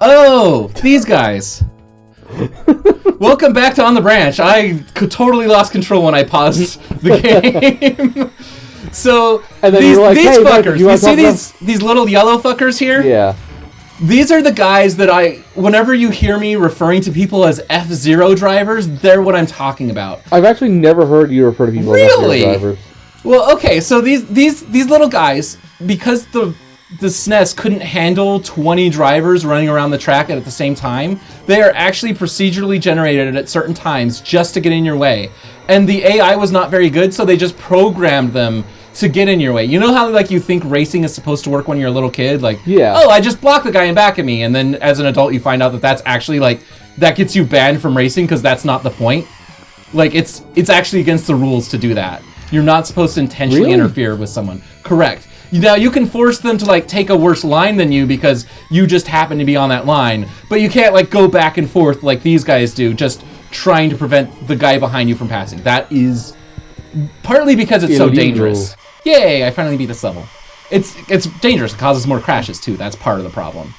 Oh, these guys. Welcome back to On the Branch. I totally lost control when I paused the game. So, and then these like, hey, fuckers, you see these little yellow fuckers here? Yeah. These are the guys that whenever you hear me referring to people as F-Zero drivers, they're what I'm talking about. I've actually never heard you refer to people as F-Zero drivers. Well, okay, so these little guys, because the SNES couldn't handle 20 drivers running around the track at the same time, they are actually procedurally generated at certain times just to get in your way. And the AI was not very good, so they just programmed them to get in your way. You know how like you think racing is supposed to work when you're a little kid? Like, yeah. Oh, I just blocked the guy in back of me. And then as an adult, you find out that that's actually like, that gets you banned from racing because that's not the point. Like, it's actually against the rules to do that. You're not supposed to intentionally interfere with someone. Correct. Now, you can force them to, like, take a worse line than you because you just happen to be on that line. But you can't, like, go back and forth like these guys do, just trying to prevent the guy behind you from passing. That is partly because it's so dangerous. Yay, I finally beat this level. It's dangerous. It causes more crashes, too. That's part of the problem.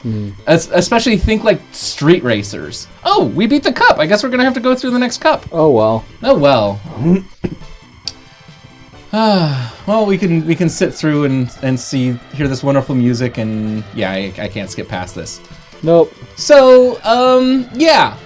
Especially think, like, street racers. Oh, we beat the cup. I guess we're going to have to go through the next cup. Oh, well. Oh, well. Well, we can sit through and hear this wonderful music, and yeah, I can't skip past this. Nope. So, yeah.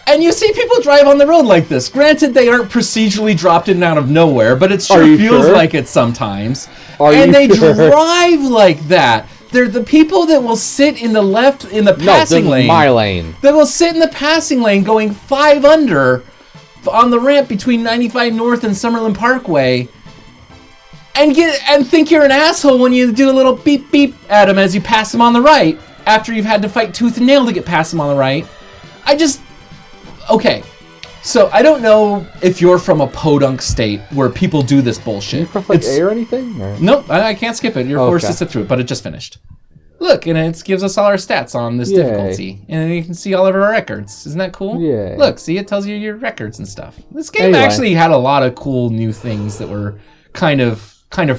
And you see people drive on the road like this. Granted, they aren't procedurally dropped in and out of nowhere, but it sure feels like it sometimes. And they drive like that. They're the people that will sit in the passing lane. My lane. That will sit in the passing lane going 5 under on the ramp between 95 North and Summerlin Parkway, and think you're an asshole when you do a little beep beep at them as you pass them on the right after you've had to fight tooth and nail to get past them on the right. Okay, so I don't know if you're from a podunk state where people do this bullshit. Can you press like A or anything? Or? Nope, I can't skip it. You're forced to sit through it, but it just finished. Look, and it gives us all our stats on this difficulty. And you can see all of our records. Isn't that cool? Yeah. Look, see, it tells you your records and stuff. This game actually had a lot of cool new things that were kind of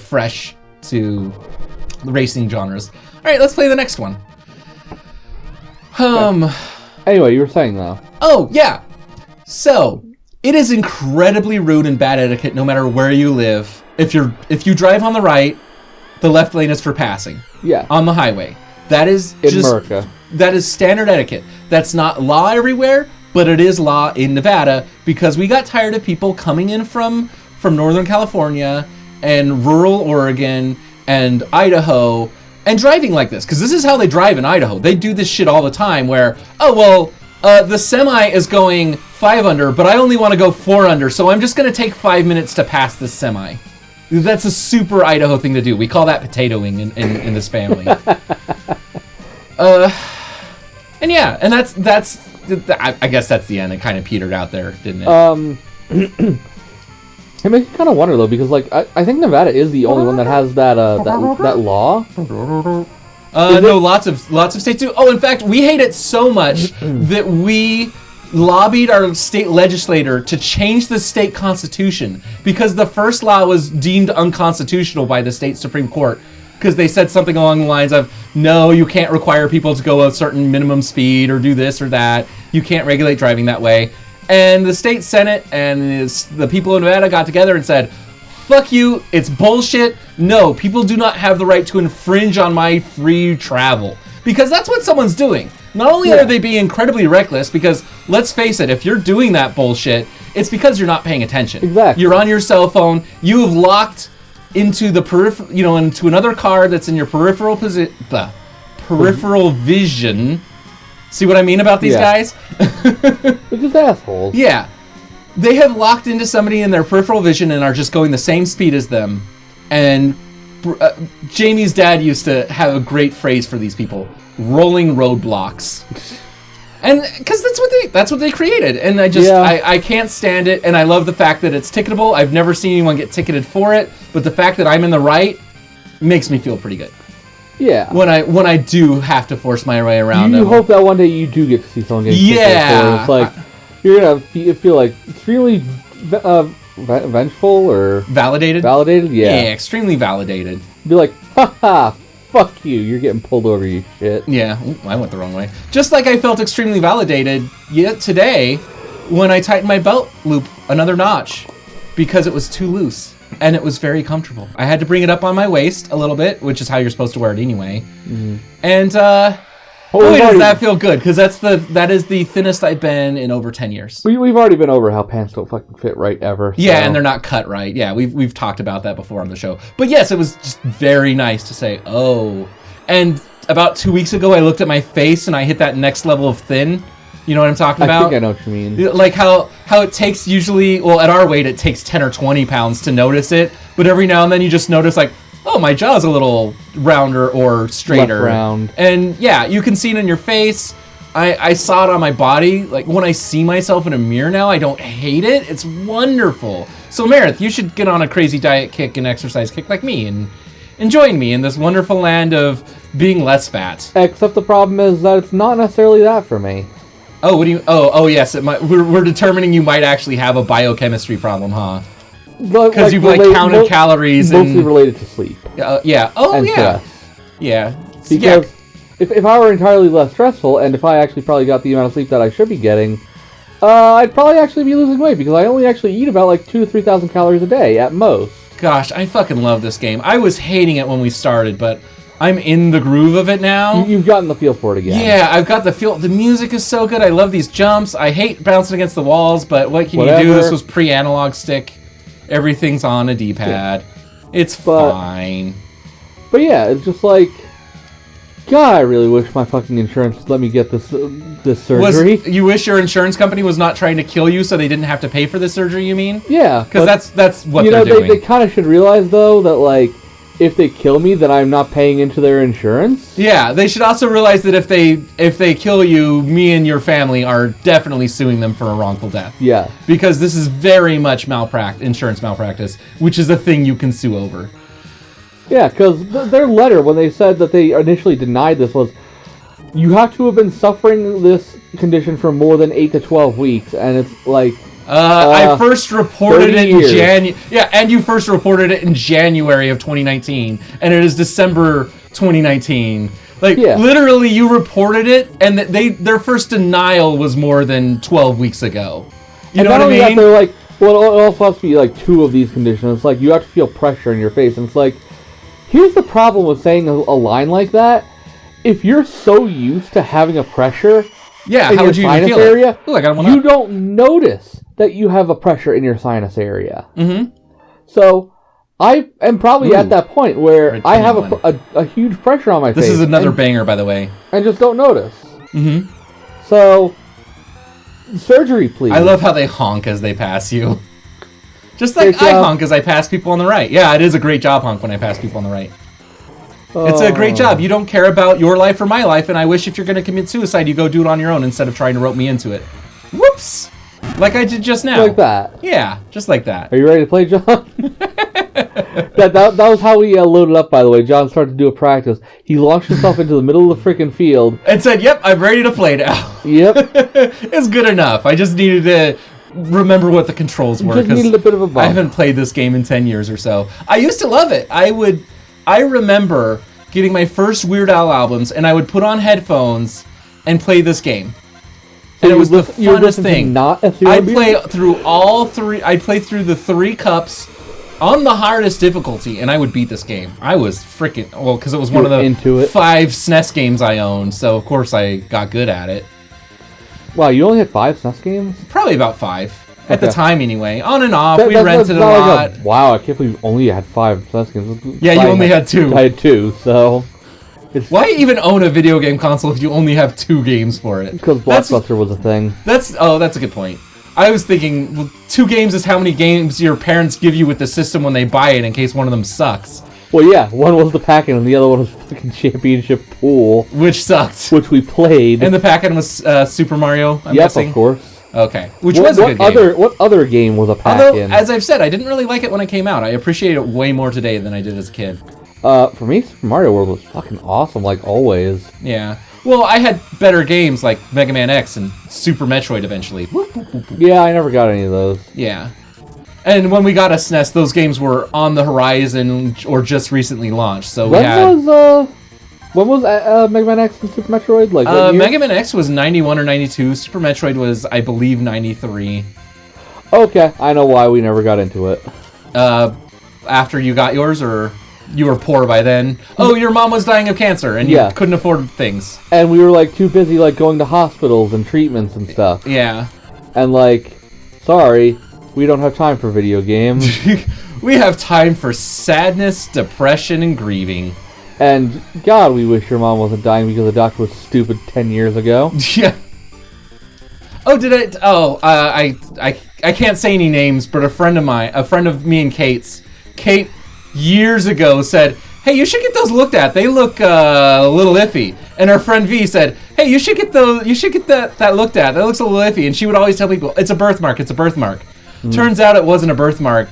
fresh to the racing genres. All right, let's play the next one. Anyway, you were saying though. Oh, yeah. So, it is incredibly rude and bad etiquette no matter where you live. If you drive on the right, the left lane is for passing. Yeah. On the highway. That is America. That is standard etiquette. That's not law everywhere, but it is law in Nevada because we got tired of people coming in from Northern California and rural Oregon and Idaho and driving like this. Because this is how they drive in Idaho. They do this shit all the time where, the semi is going 5 under, but I only want to go 4 under, so I'm just going to take 5 minutes to pass this semi. That's a super Idaho thing to do. We call that potatoing in this family. And yeah, and that's I guess that's the end. It kind of petered out there, didn't it? It makes me kind of wonder though, because like I think Nevada is the only one that has that law. No, lots of states do. Oh, in fact, we hate it so much that we lobbied our state legislator to change the state constitution because the first law was deemed unconstitutional by the state Supreme Court because they said something along the lines of, no, you can't require people to go a certain minimum speed or do this or that. You can't regulate driving that way. And the state Senate and the people of Nevada got together and said, fuck you, it's bullshit. No, people do not have the right to infringe on my free travel. Because that's what someone's doing. Not only are they being incredibly reckless, because let's face it, if you're doing that bullshit, it's because you're not paying attention. Exactly. You're on your cell phone, you have locked into the into another car that's in your peripheral vision. See what I mean about these guys? They're just assholes. Yeah. They have locked into somebody in their peripheral vision and are just going the same speed as them. And Jamie's dad used to have a great phrase for these people: rolling roadblocks. And because that's what they created. And I can't stand it. And I love the fact that it's ticketable. I've never seen anyone get ticketed for it, but the fact that I'm in the right makes me feel pretty good. Yeah. When I do have to force my way around them. You hope that one day you do get to see someone getting ticketed for it. It's like you're gonna feel like extremely vengeful or validated. Validated, yeah. Yeah, extremely validated. Be like, haha, fuck you. You're getting pulled over, you shit. Yeah, ooh, I went the wrong way. Just like I felt extremely validated yet today when I tightened my belt loop another notch because it was too loose and it was very comfortable. I had to bring it up on my waist a little bit, which is how you're supposed to wear it anyway. And boy, does that feel good, because that is the thinnest I've been in over 10 years. We've already been over how pants don't fucking fit right ever. So. Yeah, and they're not cut right. Yeah, we've talked about that before on the show. But yes, it was just very nice to say, oh. And about 2 weeks ago, I looked at my face and I hit that next level of thin. You know what I'm talking about? I think I know what you mean. Like how it takes usually, well, at our weight, it takes 10 or 20 pounds to notice it. But every now and then you just notice like, oh, my jaw's a little rounder or straighter. Left round. And yeah, you can see it on your face. I saw it on my body. Like when I see myself in a mirror now, I don't hate it. It's wonderful. So Amarith, you should get on a crazy diet kick and exercise kick like me and join me in this wonderful land of being less fat. Except the problem is that it's not necessarily that for me. Oh, what do you? Oh, yes. It might, we're determining you might actually have a biochemistry problem, huh? Because you've counted calories. Mostly related to sleep. Yeah. Oh, and yeah. Stress. Yeah. Because if I were entirely less stressful, and if I actually probably got the amount of sleep that I should be getting, I'd probably actually be losing weight, because I only actually eat about like 2,000 to 3,000 calories a day at most. Gosh, I fucking love this game. I was hating it when we started, but I'm in the groove of it now. You've gotten the feel for it again. Yeah, I've got the feel. The music is so good. I love these jumps. I hate bouncing against the walls, but what can you do? This was pre-analog stick. Everything's on a D-pad. It's fine. But yeah, it's just like, God, I really wish my fucking insurance would let me get this surgery. You wish your insurance company was not trying to kill you so they didn't have to pay for the surgery, you mean? Yeah. Because that's what they're doing. They kind of should realize, though, that, like, if they kill me, then I'm not paying into their insurance. Yeah, they should also realize that if they kill you, me and your family are definitely suing them for a wrongful death. Yeah. Because this is very much insurance malpractice, which is a thing you can sue over. Yeah, because their letter, when they said that they initially denied this, was, you have to have been suffering this condition for more than 8 to 12 weeks, and it's like... I first reported it in January. Yeah, and you first reported it in January of 2019, and it is December 2019. Like, literally, you reported it, and their first denial was more than 12 weeks ago. You know what I mean? That, they're like, well, it also has to be like 2 of these conditions. It's like you have to feel pressure in your face, and it's like, here's the problem with saying a line like that. If you're so used to having a pressure, how would you even feel area, it? Ooh, I got one you don't notice that you have a pressure in your sinus area. Mm-hmm. So I am probably at that point where I have a huge pressure on my face. This is another banger, by the way. And just don't notice. Mm-hmm. So, surgery, please. I love how they honk as they pass you. Just like I honk as I pass people on the right. Yeah, it is a great job honk when I pass people on the right. It's a great job. You don't care about your life or my life, and I wish if you're going to commit suicide, you go do it on your own instead of trying to rope me into it. Whoops! Like I did just now. Like that. Yeah, just like that. Are you ready to play, John? that was how we loaded up, by the way. John started to do a practice. He launched himself into the middle of the freaking field. And said, yep, I'm ready to play now. Yep. It's good enough. I just needed to remember what the controls were. Just needed a bit of a bump. I haven't played this game in 10 years or so. I used to love it. I remember getting my first Weird Al albums, and I would put on headphones and play this game. And it was the funnest thing. I'd play through all 3. I'd play through the 3 cups on the hardest difficulty, and I would beat this game. I was freaking because it was one of the 5 SNES games I owned, so of course I got good at it. Wow, you only had 5 SNES games? Probably about 5 at the time, anyway. On and off, we rented a lot. Wow, I can't believe you only had 5 SNES games. Yeah, you only had 2. I had 2, so. Why even own a video game console if you only have 2 games for it? Because Blockbuster was a thing. That's a good point. I was thinking, well, 2 games is how many games your parents give you with the system when they buy it in case one of them sucks. Well, yeah, one was the pack-in and the other one was fucking Championship Pool. Which sucked. Which we played. And the pack-in was Super Mario, I'm guessing? Of course. Okay. Which was a good game. What other game was a pack-in? Although, as I've said, I didn't really like it when it came out. I appreciate it way more today than I did as a kid. For me, Super Mario World was fucking awesome, like always. Yeah. Well, I had better games like Mega Man X and Super Metroid eventually. Yeah, I never got any of those. Yeah. And when we got a SNES, those games were on the horizon or just recently launched. So when was When was Mega Man X and Super Metroid? Like, Mega Man X was 91 or 92. Super Metroid was, I believe, 93. Okay, I know why we never got into it. After you got yours, or you were poor by then? Oh, your mom was dying of cancer, and you couldn't afford things. And we were, like, too busy, like, going to hospitals and treatments and stuff. Yeah. And, like, sorry, we don't have time for video games. We have time for sadness, depression, and grieving. And, God, we wish your mom wasn't dying because the doctor was stupid 10 years ago. Yeah. Oh, did it? Oh, I can't say any names, but a friend of me and Kate's, Kate years ago said, "Hey, you should get those looked at. They look a little iffy." And our friend V said, "Hey, you should get that looked at. That looks a little iffy." And she would always tell people, "It's a birthmark. It's a birthmark." Turns out it wasn't a birthmark.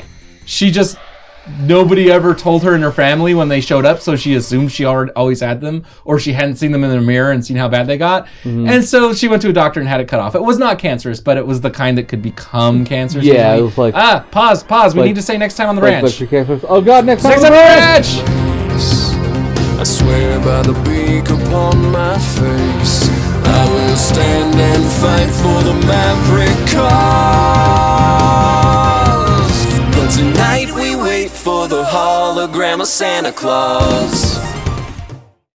Nobody ever told her in her family when they showed up, so she assumed she always had them, or she hadn't seen them in the mirror and seen how bad they got. And so she went to a doctor and had it cut off. It was not cancerous, but it was the kind that could become cancerous. Yeah, it was like... Pause. We need to say next time on the ranch. Oh, God, next time on the ranch! I swear by the beak upon my face, I will stand and fight for the Maverick cause. But tonight we wait for the hologram of Santa Claus.